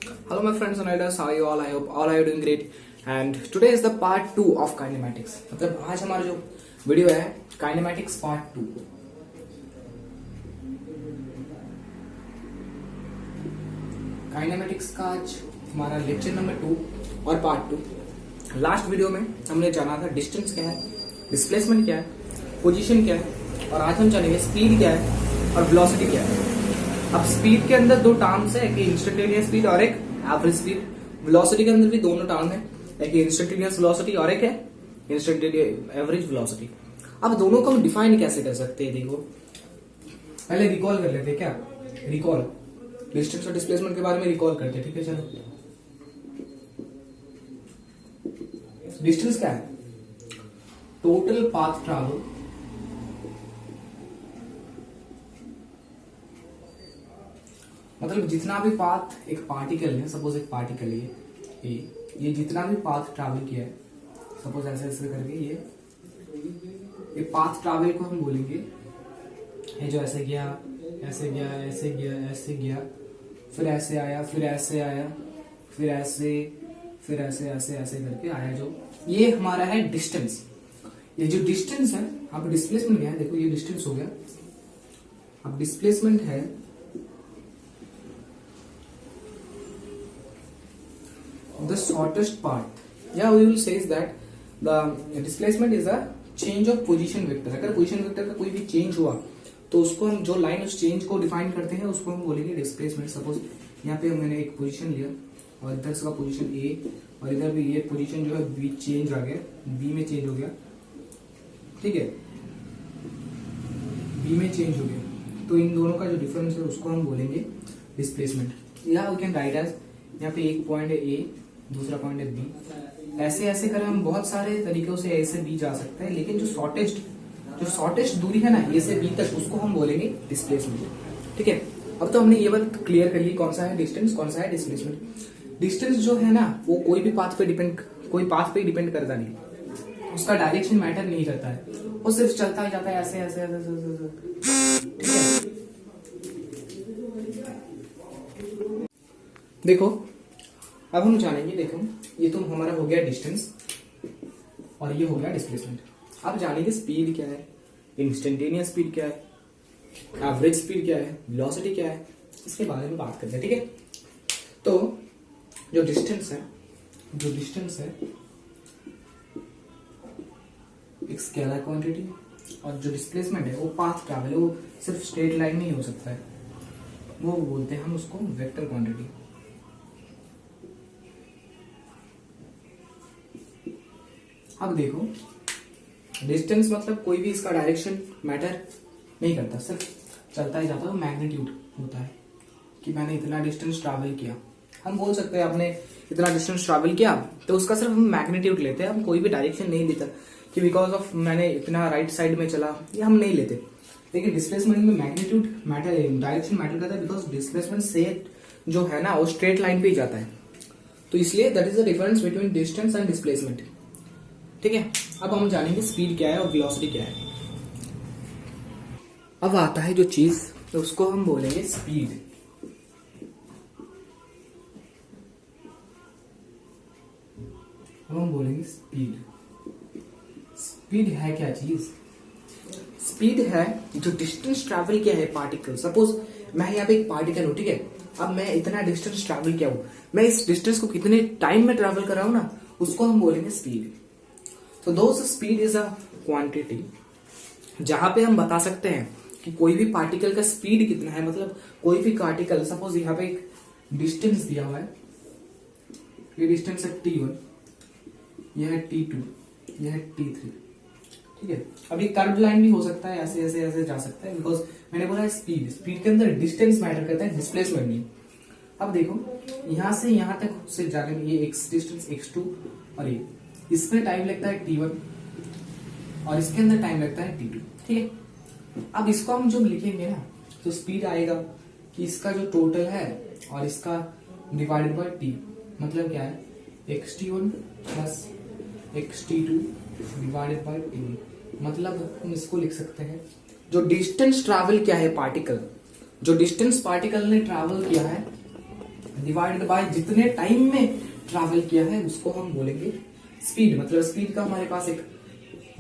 Hello, my friends and riders. How are you all? I hope all are you doing great. And today is the part 2 of kinematics. मतलब आज हमारा जो video है kinematics part 2. kinematics का आज हमारा lecture number 2 और part 2. Last video में हमने जाना था डिस्टेंस क्या है, डिस्प्लेसमेंट क्या है, पोजीशन क्या है, और आज हम जानेंगे स्पीड क्या है और वेलोसिटी क्या है. अब स्पीड के अंदर दो टर्म्स है, एक इंस्टेंटेनियस स्पीड और एक एवरेज स्पीड. वेलोसिटी के अंदर भी दोनों टर्म है, एक इंस्टेंटेनियस वेलोसिटी और एक है इंस्टेंटेनियस एवरेज वेलोसिटी. अब दोनों को हम डिफाइन कैसे कर सकते हैं, देखो पहले रिकॉल कर लेते हैं. क्या रिकॉल, डिस्टेंस और डिस्प्लेसमेंट के बारे में रिकॉल करते हैं. ठीक है, चलो. डिस्टेंस क्या है? टोटल पाथ ट्रैवल मतलब जितना भी पाथ एक पार्टिकल है, सपोज एक पार्टिकल है ये जितना भी पाथ ट्रैवल किया है, सपोज ऐसे ऐसे करके ये पाथ ट्रैवल को हम बोलेंगे, ये जो ऐसे गया ऐसे गया ऐसे गया ऐसे गया, फिर ऐसे आया फिर ऐसे आया फिर ऐसे फिर ऐसे ऐसे ऐसे करके आया, जो ये हमारा है डिस्टेंस. ये जो डिस्टेंस है, अब डिस्प्लेसमेंट क्या है, देखो ये डिस्टेंस हो गया. अब डिस्प्लेसमेंट है the shortest path. Yeah, we will say that the displacement is a change of position vector. अगर पोजीशन वेक्टर का कोई भी चेंज हुआ तो उसको हम जो लाइन उस चेंज को डिफाइन करते हैं उसको हम बोलेंगे डिस्प्लेसमेंट. सपोज यहाँ पे मैंने एक पोजीशन लिया और इधर से का पोजीशन ए और इधर भी ये पोजीशन जो है बी चेंज आ गया, बी में चेंज हो गया. ठीक है, बी में चेंज हो गया, तो इन दोनों का जो डिफरेंस है उसको हम बोलेंगे डिस्प्लेसमेंट. या वी कैन राइट एज, यहाँ पे एक पॉइंट है ए, दूसरा पॉइंट है बी. ऐसे ऐसे कर हम बहुत सारे तरीकों से ए से बी जा सकते हैं, लेकिन जो शॉर्टेस्ट दूरी है ना ए से बी तक, उसको हम बोलेंगे डिस्प्लेसमेंट. ठीक है, अब तो हमने ये बात क्लियर कर ली कौन सा है डिस्टेंस, कौन सा है डिस्प्लेसमेंट. डिस्टेंस जो है ना वो कोई पाथ पे डिपेंड करता नहीं, उसका डायरेक्शन मैटर नहीं करता है, वो सिर्फ चलता ही जाता है ऐसे ऐसे ऐसे, ऐसे. ठीक है, देखो अब हम जानेंगे. देखो ये तो हमारा हो गया डिस्टेंस और ये हो गया डिस्प्लेसमेंट. अब जानेंगे स्पीड क्या है, इंस्टेंटेनियस स्पीड क्या है, एवरेज स्पीड क्या है, वेलोसिटी क्या है, इसके बारे में बात करते हैं. ठीक है, तो जो डिस्टेंस है एक स्केलर क्वांटिटी, और जो डिस्प्लेसमेंट है वो पाथ ट्रैवल, वो सिर्फ स्ट्रेट लाइन में ही हो सकता है, वो बोलते हैं हम उसको वेक्टर क्वांटिटी. अब देखो डिस्टेंस मतलब कोई भी इसका डायरेक्शन मैटर नहीं करता, सिर्फ चलता ही जाता है. मैग्नीट्यूड होता है कि मैंने इतना डिस्टेंस ट्रैवल किया. हम बोल सकते हैं आपने इतना डिस्टेंस ट्रैवल किया, तो उसका सिर्फ हम मैग्नीट्यूड लेते हैं, हम कोई भी डायरेक्शन नहीं लेता कि बिकॉज ऑफ मैंने इतना राइट साइड में चला, ये हम नहीं लेते. लेकिन डिस्प्लेसमेंट में मैग्नीट्यूड मैटर, डायरेक्शन मैटर करता है, बिकॉज डिस्प्लेसमेंट से जो है ना वो स्ट्रेट लाइन पे ही जाता है. तो इसलिए that is the difference between distance and displacement. ठीक है, अब हम जानेंगे स्पीड क्या है और वेलोसिटी क्या है. अब आता है जो चीज, तो उसको हम बोलेंगे स्पीड. अब हम बोलेंगे स्पीड. स्पीड है क्या चीज? स्पीड है जो डिस्टेंस ट्रैवल किया है पार्टिकल. सपोज मैं यहाँ पे एक पार्टिकल हूं, ठीक है, अब मैं इतना डिस्टेंस ट्रैवल किया हूं, मैं इस डिस्टेंस को कितने टाइम में ट्रैवल कर रहा हूं ना, उसको हम बोलेंगे स्पीड. तो दोस्त स्पीड इज अ क्वांटिटी जहां पे हम बता सकते हैं कि कोई भी पार्टिकल का स्पीड कितना है. मतलब कोई भी पार्टिकल, सपोज यहाँ पे एक डिस्टेंस दिया हुआ है, ये डिस्टेंस है t1, यह है t2, यह है t3. ठीक है, अब ये कर्व लाइन भी हो सकता है, ऐसे ऐसे ऐसे जा सकता है, बिकॉज मैंने बोला है स्पीड के अंदर डिस्टेंस मैटर करता है, डिस्प्लेसमेंट नहीं. अब देखो यहां से यहां तक से जाने में ये x डिस्टेंस x2 और ये इसमें टाइम लगता है t1 और इसके अंदर टाइम लगता है t2. ठीक है, अब इसको हम जब लिखेंगे ना तो स्पीड आएगा कि इसका जो टोटल है और इसका डिवाइडेड बाय t, मतलब क्या है xt1 plus xt2 divided by t. मतलब हम इसको लिख सकते हैं जो डिस्टेंस ट्रैवल किया है पार्टिकल, जो डिस्टेंस पार्टिकल ने ट्रैवल किया है डिवाइडेड बाय जितने टाइम में ट्रैवल किया है उसको हम बोलेंगे स्पीड। मतलब स्पीड का हमारे पास एक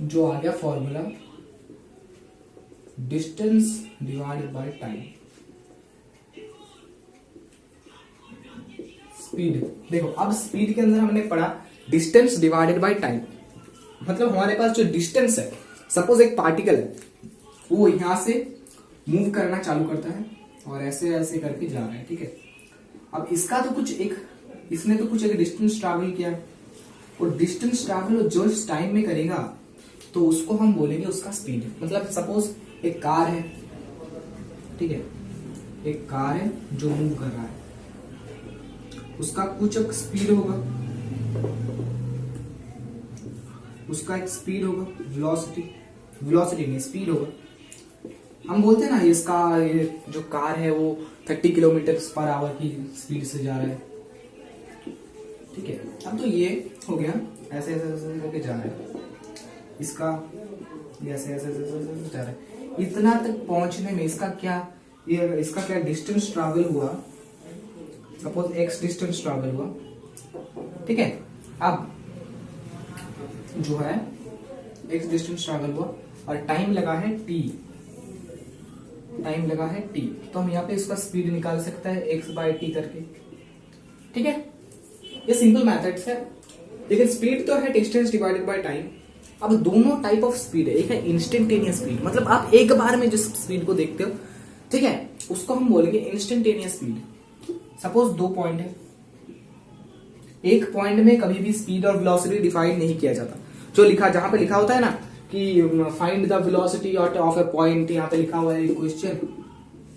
जो आ गया formula, distance divided by time. Speed, देखो अब स्पीड के अंदर हमने पढ़ा डिस्टेंस डिवाइडेड बाय टाइम। मतलब हमारे पास जो डिस्टेंस है, सपोज एक पार्टिकल है, वो यहां से मूव करना चालू करता है और ऐसे ऐसे करके जा रहा है, ठीक है। अब इसका तो कुछ एक, इसने तो कुछ एक डिस्टेंस ट्रैवल किया, और डिस्टेंस ट्रैवल जो इस टाइम में करेगा तो उसको हम बोलेंगे उसका स्पीड। मतलब सपोज एक कार है, ठीक है, एक कार है जो मूव कर रहा है, उसका कुछ एक स्पीड होगा, उसका एक स्पीड होगा, वेलोसिटी नहीं स्पीड होगा। हम बोलते हैं ना इसका ये जो कार है वो 30 किलोमीटर पर आवर की स्पीड से जा रहा है, ठीक है। अब तो ये हो गया ऐसे ऐसे ऐसे करके जा रहा है, इसका ऐसे ऐसे ऐसे जा रहा है। इतना तक पहुंचने में इसका क्या, ये इसका क्या डिस्टेंस ट्रैवल हुआ, सपोज x डिस्टेंस ट्रैवल हुआ, ठीक है। अब जो है x डिस्टेंस ट्रैवल हुआ और टाइम लगा है t, टाइम लगा है t, तो हम यहाँ पे इसका स्पीड निकाल सकते हैं x/t करके, ठीक है। ये सिंपल मेथड्स है, लेकिन स्पीड तो है डिस्टेंस डिवाइडेड बाय टाइम। अब दोनों टाइप ऑफ स्पीड है, एक है इंस्टेंटेनियस स्पीड, मतलब आप एक बार में जिस स्पीड को देखते हो, ठीक है, उसको हम बोलेंगे इंस्टेंटेनियस स्पीड। सपोज 2 पॉइंट है, एक पॉइंट में कभी भी स्पीड और वेलोसिटी डिफाइन नहीं किया जाता। जो लिखा, जहां पे लिखा होता है ना कि find the velocity of A point, यहाँ पे लिखा हुआ है question,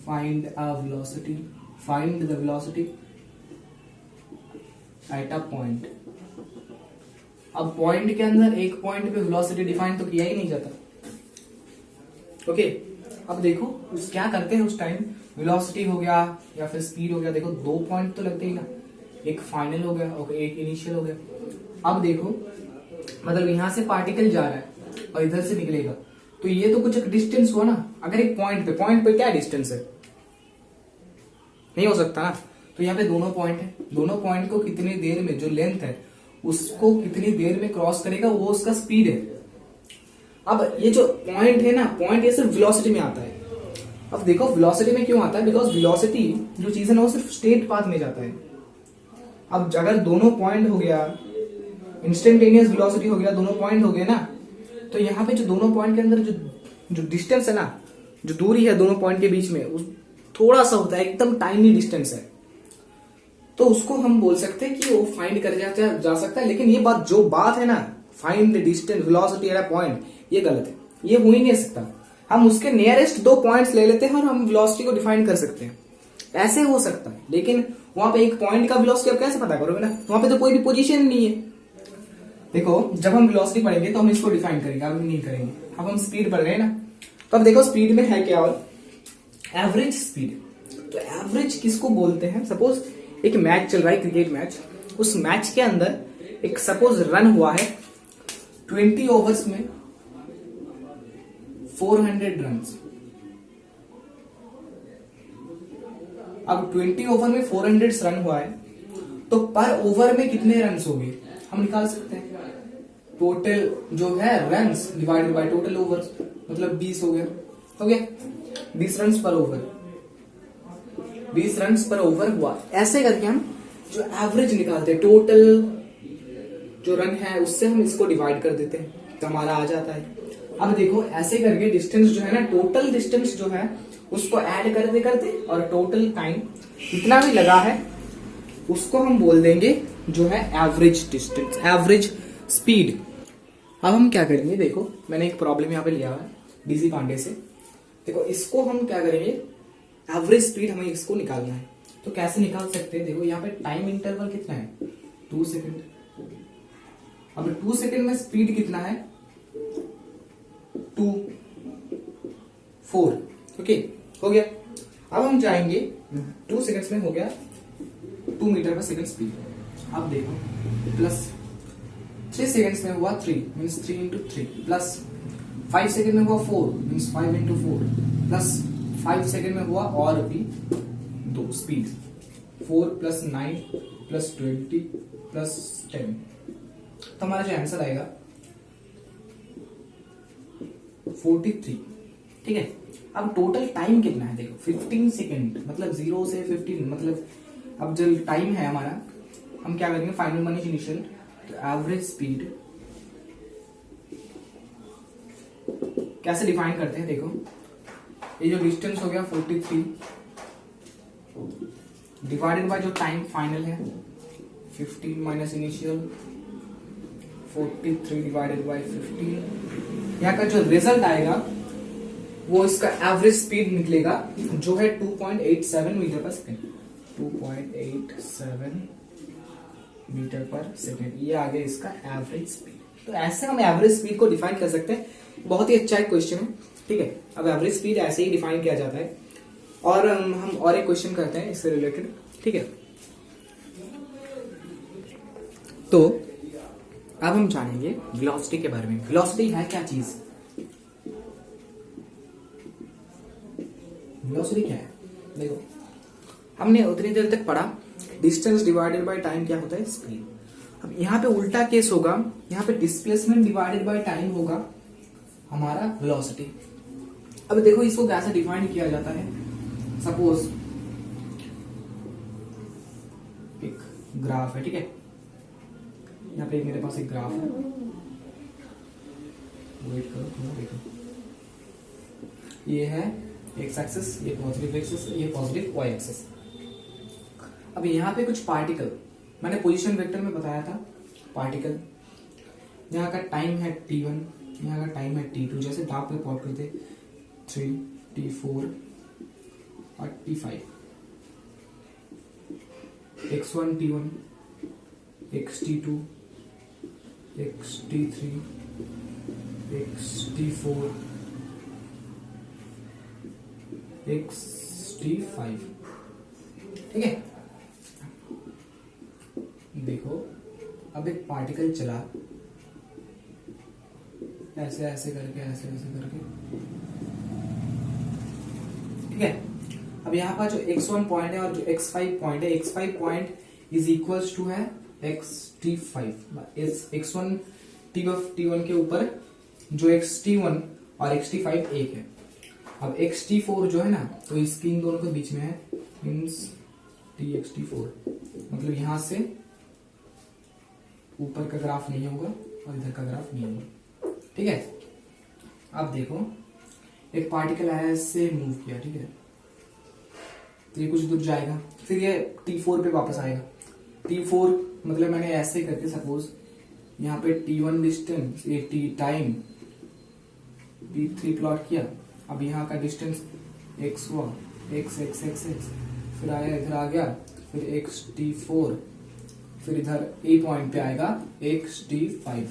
find a velocity, find the velocity at a point. अब पॉइंट के अंदर एक पॉइंट पे वेलोसिटी डिफाइन तो किया ही नहीं जाता, ओके। अब देखो उस क्या करते हैं उस टाइम, वेलोसिटी हो गया या फिर स्पीड हो गया, देखो 2 पॉइंट तो लगते ही ना, एक फाइनल हो गया और एक इनिशियल हो गया। अब देखो मतलब यहां से पार्टिकल जा रहा है और इधर से निकलेगा, तो ये तो कुछ एक डिस्टेंस हुआ ना। अगर एक पॉइंट पे क्या डिस्टेंस है, नहीं हो सकता ना। तो यहाँ पे दोनों पॉइंट है, दोनों पॉइंट को कितनी देर में, जो लेंथ है उसको कितनी देर में क्रॉस करेगा, वो उसका स्पीड है। अब ये जो पॉइंट है ना, पॉइंट ये सिर्फ वेलोसिटी में आता है। अब देखो वेलोसिटी में क्यों आता है, बिकॉज वेलोसिटी जो चीज है ना वो सिर्फ स्ट्रेट पाथ में जाता है। अब अगर दोनों पॉइंट हो गया, इंस्टेंटेनियस वेलोसिटी हो गया, दोनों पॉइंट हो गए ना, तो यहाँ पे जो दोनों पॉइंट के अंदर जो डिस्टेंस है ना, जो दूरी है दोनों पॉइंट के बीच में, उस थोड़ा सा होता है, एकदम टाइनी डिस्टेंस है, तो उसको हम बोल सकते हैं कि वो फाइंड कर जा सकता है। लेकिन ये बात, जो बात है ना find the distance velocity at a point, ये गलत है, ये हो ही नहीं सकता। हम उसके नियरेस्ट 2 पॉइंट्स ले लेते हैं और हम वेलोसिटी को डिफाइन कर सकते हैं, ऐसे हो सकता है। लेकिन वहां पे एक पॉइंट का वेलोसिटी आप कैसे पता करोगे ना, वहां पे तो कोई भी पोजीशन नहीं है। देखो जब हम वेलोसिटी पढ़ेंगे तो हम इसको डिफाइन करेंगे, अब नहीं करेंगे। अब हम स्पीड पढ़ रहे हैं ना, तो अब देखो स्पीड में है क्या, एवरेज स्पीड। तो एवरेज किसको बोलते हैं, सपोज एक मैच चल रहा है, क्रिकेट मैच, उस मैच के अंदर एक सपोज रन हुआ है 20 ओवर्स में 400 रन्स। अब 20 ओवर में 400 रन हुआ है, तो पर ओवर में कितने रन हो गए हम निकाल सकते हैं। टोटल जो है runs divided by total overs, मतलब 20 हो गया, 20 रन पर ओवर, 20 रन पर ओवर हुआ। ऐसे करके हम जो एवरेज निकालते हैं, टोटल जो रन है उससे हम इसको डिवाइड कर देते हैं, तो हमारा आ जाता है। अब देखो ऐसे करके डिस्टेंस जो है ना, टोटल डिस्टेंस जो है उसको ऐड करते करते और टोटल टाइम कितना भी लगा है उसको हम बोल देंगे जो है एवरेज डिस्टेंस, एवरेज स्पीड। अब हम क्या करेंगे, देखो मैंने एक प्रॉब्लम यहाँ पे लिया है डीसी पांडे से। देखो इसको हम क्या करेंगे, एवरेज स्पीड हमें इसको निकालना है। तो कैसे निकाल सकते हैं, देखो यहाँ पे टाइम इंटरवल कितना है, 2 सेकेंड। अब 2 सेकेंड में स्पीड कितना है, 2 4, ओके हो गया। अब हम जाएंगे 2 सेकेंड्स में हो गया 2 मीटर पर सेकेंड स्पीड। अब देखो प्लस 3 सेकेंड्स में हुआ 3 मीन्स 3 इंटू 3, प्लस 5 सेकेंड में हुआ 4 मीन्स 5 इंटू 4, प्लस 5 सेकेंड में हुआ और भी 2 स्पीड। 4 प्लस 9 प्लस 20 प्लस 10, तो हमारा जो आंसर आएगा 43। ठीक है, अब टोटल टाइम कितना है देखो 15 सेकेंड, मतलब 0 से 15, मतलब अब जो टाइम है हमारा, हम क्या करेंगे फाइनल माइनस इनिशियल, तो एवरेज स्पीड कैसे डिफाइन करते हैं देखो, ये जो डिस्टेंस हो गया 43 डिवाइडेड बाय जो टाइम फाइनल है 15 माइनस इनिशियल 43 डिवाइडेड बाय 15, यहाँ का जो रिजल्ट आएगा वो इसका एवरेज स्पीड निकलेगा जो है 2.87 मीटर पर सेकेंड, 2.87 मीटर पर सेकेंड, ये आ गया इसका एवरेज स्पीड। तो ऐसे हम एवरेज स्पीड को डिफाइन कर सकते हैं, बहुत ही अच्छा एक क्वेश्चन है। ठीक है, अब एवरेज स्पीड ऐसे ही डिफाइन किया जाता है। और हम और एक क्वेश्चन करते हैं इससे रिलेटेड। ठीक है, तो अब हम जानेंगे वेलोसिटी के बारे में। वेलोसिटी है क्या चीज, वेलोसिटी क्या है देखो, हमने उतनी देर तक पढ़ा डिस्टेंस डिवाइडेड बाय टाइम क्या होता है, स्पीड। अब यहाँ पे उल्टा केस होगा, यहाँ पे डिस्प्लेसमेंट डिवाइडेड बाय टाइम होगा हमारा वेलोसिटी। अब देखो इसको कैसे डिफाइन किया जाता है, सपोज एक ग्राफ है, ठीक है, यहाँ पे मेरे पास एक ग्राफ है, वेट करो थोड़ा देखो, ये है एक्स एक्सिस, ये पॉजिटिव एक्सिस, ये पॉजिटिव वाई एक्सिस। अब यहाँ पे कुछ पार्टिकल, मैंने पोजीशन वेक्टर में बताया था पार्टिकल, यहाँ का टाइम है t1, यहाँ का टाइम है t2, जैसे डार्क पे प्लॉट करते 3, t4 और t5, x1 t1, xt2, xt3, xt4, xt5। ठीक है, देखो अब एक पार्टिकल चला ऐसे ऐसे करके, ऐसे ऐसे करके, ठीक है। अब यहाँ पर जो x1 पॉइंट है और जो x5 पॉइंट है, x5 point is equals to है xt5, x1 t1 के ऊपर जो xt1 और xt5 एक है। अब xt4 जो है ना, तो इसकी इन दोनों के बीच में है, मीन्स txt4, मतलब यहां से ऊपर का ग्राफ नहीं होगा और इधर का ग्राफ नहीं होगा। ठीक है, अब देखो एक पार्टिकल ऐसे मूव किया, ठीक है, तो ये कुछ दूर जाएगा, फिर ये t4 पे वापस आएगा। t4 मतलब मैंने ऐसे करके सपोज यहाँ पे t1 डिस्टेंस, ये t टाइम, t3 प्लॉट किया। अब यहाँ का डिस्टेंस x हुआ, x, फिर आया इधर आ गया, फिर xt4, फिर इधर ए पॉइंट पे आएगा xt5।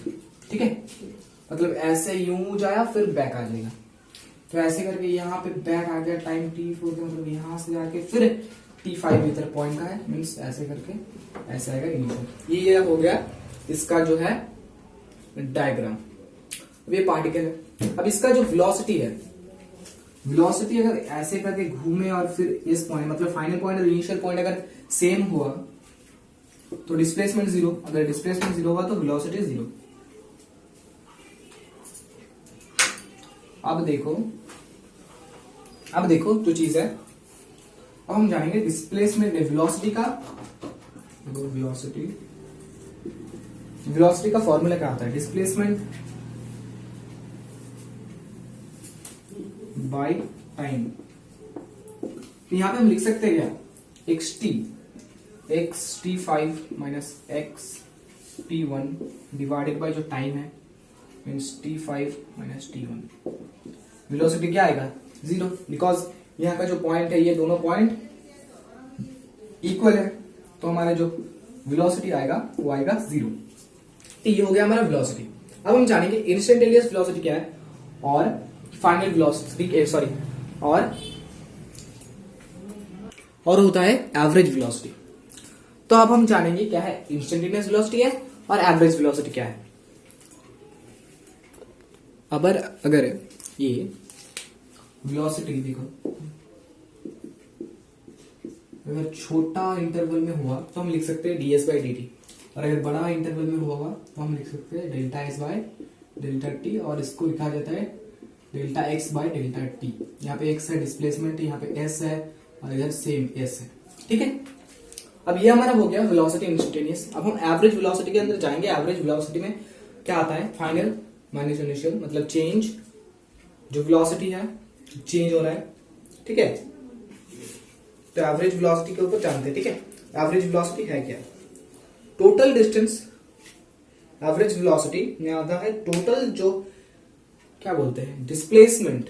ठीक है, मतलब ऐसे यूं जाया फिर बैक आ जाएगा, तो ऐसे करके यहाँ पे बैक आ गया टाइम t4 का, मतलब यहाँ से जाके फिर t5 इधर पॉइंट का है, मीन्स ऐसे करके ऐसे आएगा इनिशियल। ये हो गया इसका जो है डायग्राम। अब ये पार्टिकल है, अब इसका जो वेलोसिटी है, वेलोसिटी अगर ऐसे करके घूमे और फिर इस पॉइंट, मतलब फाइनल पॉइंट और इनिशियल पॉइंट अगर सेम हुआ तो डिस्प्लेसमेंट जीरो, अगर डिस्प्लेसमेंट जीरो हुआ तो वेलोसिटी जीरो। अब देखो जो चीज है, अब हम जानेंगे डिस्प्लेसमेंट वेलोसिटी का। वेलोसिटी का फॉर्मूला क्या होता है, डिस्प्लेसमेंट बाय टाइम। यहां पे हम लिख सकते हैं क्या, xt5 minus xt1 divided by जो टाइम है, means t5 minus t1। Velocity क्या आएगा, जीरो, बिकॉज यहाँ का जो पॉइंट है ये दोनों पॉइंट इक्वल है, तो हमारा जो वेलोसिटी आएगा वो आएगा जीरो। ये हो गया हमारा वेलोसिटी। अब हम जानेंगे इंस्टेंटेनियस वेलोसिटी क्या है और फाइनल वेलोसिटी, सॉरी, और होता है एवरेज वेलोसिटी। तो अब हम जानेंगे क्या है इंस्टेंटेनियस वेलोसिटी है और एवरेज वेलोसिटी क्या है। अगर ये वेलोसिटी देखो, अगर छोटा इंटरवल में हुआ तो हम लिख सकते हैं ds बाई dt, और अगर बड़ा इंटरवल में हुआ तो हम लिख सकते हैं delta s by delta t, और इसको लिखा जाता है delta x by delta t। यहाँ पे x है डिस्प्लेसमेंट, यहाँ पे s है और इधर सेम s है। ठीक है, अब ये हमारा हो गया वेलोसिटी इंस्टेंटेनियस। अब हम एवरेज वेलोसिटी के अंदर जाएंगे। एवरेज वेलोसिटी में क्या आता है, फाइनल माइनस इनिशियल, मतलब चेंज, जो वेलोसिटी है चेंज हो रहा है। ठीक है, तो एवरेज वेलोसिटी के ऊपर जानते हैं। ठीक है, एवरेज वेलोसिटी है क्या, टोटल डिस्टेंस। एवरेज वेलोसिटी में आता है टोटल जो क्या बोलते हैं displacement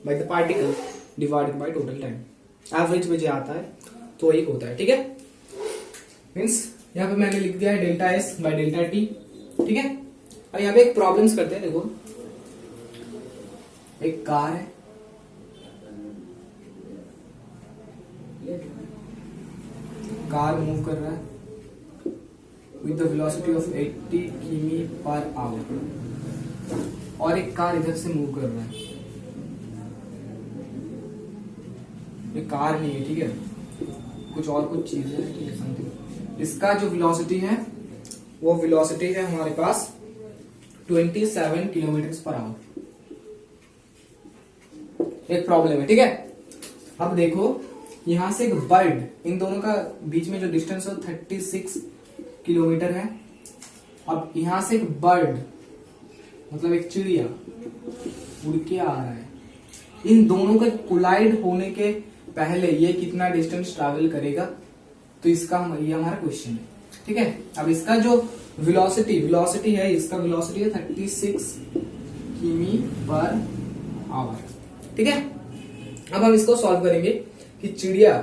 by the particle divided by total time. Average में जो आता है तो एक होता है। ठीक है, मीन्स यहाँ पे मैंने लिख दिया है delta S by delta T. ठीक है, अब यहाँ पे एक प्रॉब्लम्स करते हैं। देखो, एक कार है, कार मूव कर रहा है विद द वेलोसिटी ऑफ 80 किमी पर आवर, और एक कार इधर से मूव कर रहा है। ये कार नहीं है, ठीक है, कुछ चीज है। ठीक है, समथिंग। इसका जो वेलोसिटी है वो वेलोसिटी है हमारे पास 27 किलोमीटर पर आवर। एक प्रॉब्लम है। ठीक है, अब देखो यहां से एक बर्ड, इन दोनों का बीच में जो डिस्टेंस है 36 किलोमीटर है। अब यहां से एक बर्ड, मतलब एक चिड़िया उड़ के आ रहा है। इन दोनों के कोलाइड होने के पहले ये कितना डिस्टेंस ट्रैवल करेगा, तो इसका ये हमारा क्वेश्चन है। ठीक है, अब इसका जो वेलोसिटी है, इसका वेलोसिटी है 36 किमी पर आवर। ठीक है, अब हम इसको सॉल्व करेंगे कि चिड़िया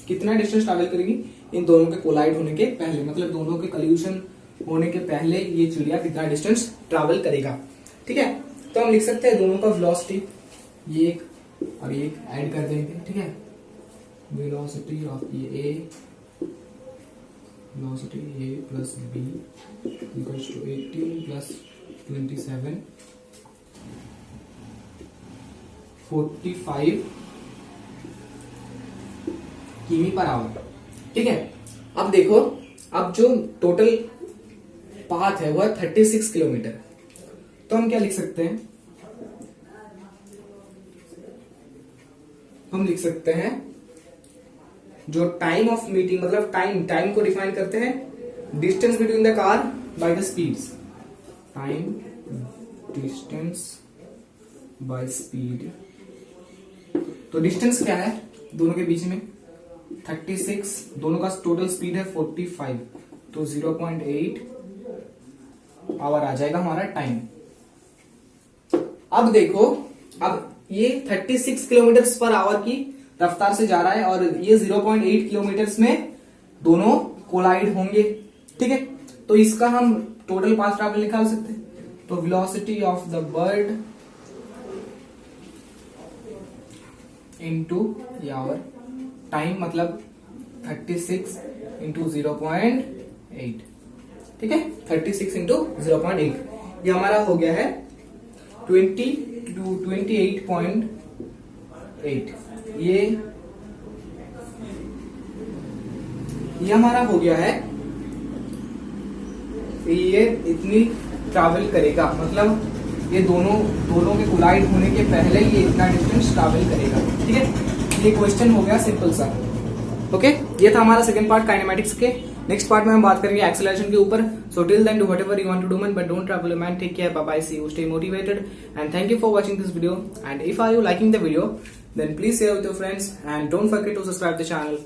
कितना डिस्टेंस ट्रैवल करेगी इन दोनों के कोलाइड होने के पहले, मतलब दोनों के कल्यूशन होने के पहले ये चिड़िया कितना डिस्टेंस ट्रैवल करेगा। ठीक है, तो हम लिख सकते हैं दोनों का वेलोसिटी, ये एक और ये एक ऐड कर देंगे। ठीक है, वेलोसिटी ऑफ ये A, velocity A plus B equals to 18 plus 27 45 किमी पर आवर। ठीक है, अब देखो, अब जो टोटल पाथ है वह 36 किलोमीटर, तो हम क्या लिख सकते हैं, हम लिख सकते हैं जो टाइम ऑफ मीटिंग, मतलब टाइम को डिफाइन करते हैं distance between the car by the speeds. Time distance by speed, तो डिस्टेंस क्या है दोनों के बीच में 36, दोनों का टोटल स्पीड है 45, तो 0.8 आवर आ जाएगा हमारा टाइम। अब देखो, अब ये 36 किलोमीटर पर आवर की रफ्तार से जा रहा है और ये 0.8 किलोमीटर में दोनों कोलाइड होंगे। ठीक है, तो इसका हम टोटल पाथ ट्रैवल निकाल सकते हैं। तो velocity of the bird into hour time, मतलब 36 इंटू 0.8। ठीक है, 36 इंटू 0.8, ये हमारा हो गया है 20 to 28.8। ये हमारा हो गया है, ये इतनी ट्रैवल करेगा, मतलब ये दोनों के कोलाइड होने के पहले ये इतना डिस्टेंस ट्रैवल करेगा। ठीक है, ये क्वेश्चन हो गया सिंपल सा। ओके, ये था हमारा सेकंड पार्ट काइनेमेटिक्स के। नेक्स्ट पार्ट में हम बात करेंगे एक्सेलरेशन के ऊपर। So till then do whatever you want to do man, but don't travel man. Take care, bye bye, see you, stay motivated and thank you for watching this video. And if are you liking the video, then please share with your friends and don't forget to subscribe the channel